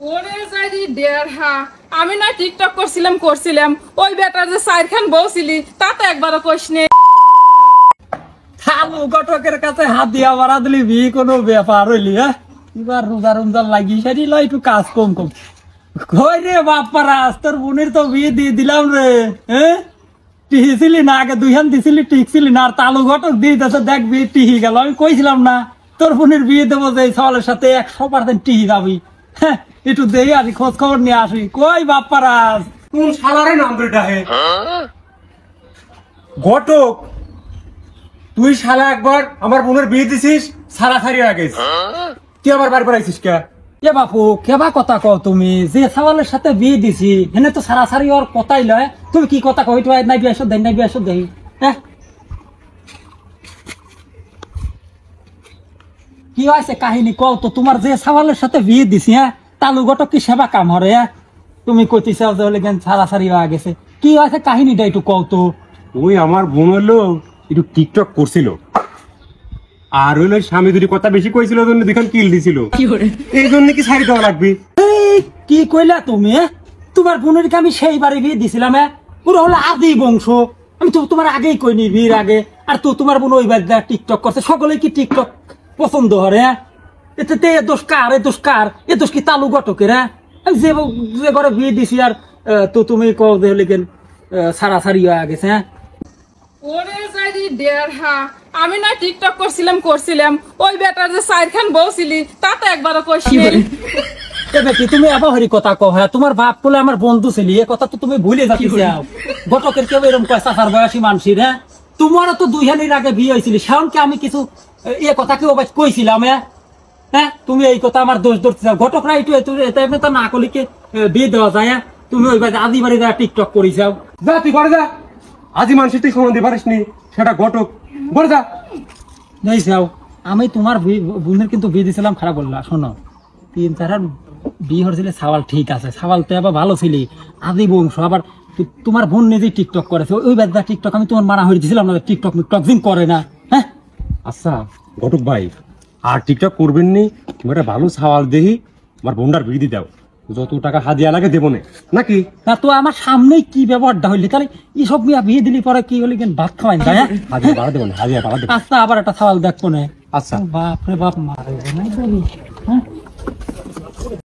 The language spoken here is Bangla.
ওরে যাইদি দেড়হা আমি না টিকটক করছিলাম ওই বেটার যে সাইরখান বউছিলি তাতে একবারও কইসনে থালু গটকের কাছে হাত দিয়া মারা দিলি বি কোনো ব্যাপার হইলি হ্যাঁ এবার রোজা লাগি সারি ল একটু কাজ কম কই রে বাপ্পারা তোর বোনের তো বিয়ে দিয়ে দিলাম রে হ্যাঁ টিহিছিলি না আগে দুইখান দিছিলি টিকছিলি না আর তালু ঘটক দিয়ে দেশে দেখ বিয়ে টিহি গেল আমি কইছিলাম না তোর বোনের বিয়ে দেবো যে সওয়ালের সাথে 100% টিহি যাবি হ্যাঁ একটু দেই আসি খোঁজ খবর নিয়ে আসি কই বাপ্পারা কোন শালারে নাম বেটা হে ঘটক তুই শালা একবার আমার বোনের বিয়ে দিছিস সারাসারি আগে তুই আবার বারবার আইছিস কে এ বাপু কেবা কথা কও তুমি যে সওয়ালের সাথে বিয়ে দিছি হেনে তো সারাসারি ওর কথাই লয় তুমি কি কথা কই তো নাই বিয়ে দেই হ্যাঁ কি হয়েছে কাহিনী কও তো তোমার যে সওয়ালের সাথে বিয়ে দিছি হ্যাঁ তালু গটক কি সেবা কাম হরে হ্যাঁ তুমি কইতেছ যে হলে কেন সারাসারি হয়ে গেছে কি হয়েছে কাহিনীটা একটু কও তো ওই আমার বোন হলো একটু টিকটক করছিল আর হইলো স্বামী দুটি কথা বেশি কইছিল জন্য দেখুন কিল দিছিল এই জন্য কি শাড়ি দেওয়া লাগবে কি কইলা তুমি তোমার বোনের আমি সেই বাড়ি বিয়ে দিছিলাম পুরো হলো আদি বংশ আমি তো তোমার আগেই কইনি বিয়ের আগে আর তো তোমার বোন ওই বাড়িতে টিকটক করছে সকলে কি টিকটক পছন্দ হরে এতে এ দোষ কার এ দোষ কি তালু গটকের আমি যে ঘরে বিয়ে দিছি আর তো তুমি কও যে হলে কেন সারাসারি হয়ে গেছে হ্যাঁ ওরে যাইদি দেড়হা আমি না টিকটক করছিলাম ওই বেটার যে সাইরখান বউছিলি তাতে একবারও কইসনে বেটি তুমি আবার হরি কথা কও হ্যাঁ তোমার বাপ বলে আমার বন্ধু ছিলি এ কথা তো তুমি ভুলে যাচ্ছিস গটকের কেউ এরকম কয় চাচার বয়সী মানুষের হ্যাঁ তোমারও তো 2 হানির আগে বিয়ে হয়েছিল সেমনকি আমি কিছু এ কথা কেউ কইছিলাম হ্যাঁ তুমি এই কথা আমার দোষ ধরতে চাও ঘটকরা এটা এমনি তো না কলিকে বিয়ে দেওয়া যায় তুমি ওই বাড়ি আদি বাড়ি টিকটক করি যাও যা তুই ঘরে যা আজি মানুষের তুই সম্বন্ধে পারিস নি সেটা ঘটক ঘরে যা যাই যাও আমি তোমার বোনের কিন্তু বিয়ে দিয়েছিলাম খারাপ বললা শোনো 3-4 বিয়ে হয়েছিল সাওয়াল ঠিক আছে সাওয়াল তো আবার ভালো ছিলি আদি বংশ আবার তোমার বোন নিজেই টিকটক করেছে ওই বাচ্চা টিকটক আমি তোমার মানা হয়ে দিয়েছিলাম না টিকটক করে না হ্যাঁ আচ্ছা ঘটক ভাই আর টিকটক করবেন নি তুমি একটা ভালো সাওয়াল দেখি আমার বোনটার বিয়ে দিয়ে দাও যত টাকা হাদিয়া লাগে দেবো নাকি তা তো আমার সামনেই কি ব্যবহারটা হইলি তাহলে এইসব মিয়া বিয়ে দিলি পরে কি হলি কেন ভাত খাওয়াই যায় হাদিয়া বাড়া দেবো হাদিয়া বাড়া দেবো আচ্ছা আবার একটা সাওয়াল দেখবো না আচ্ছা বাপ রে বাপ মারে নাই হ্যাঁ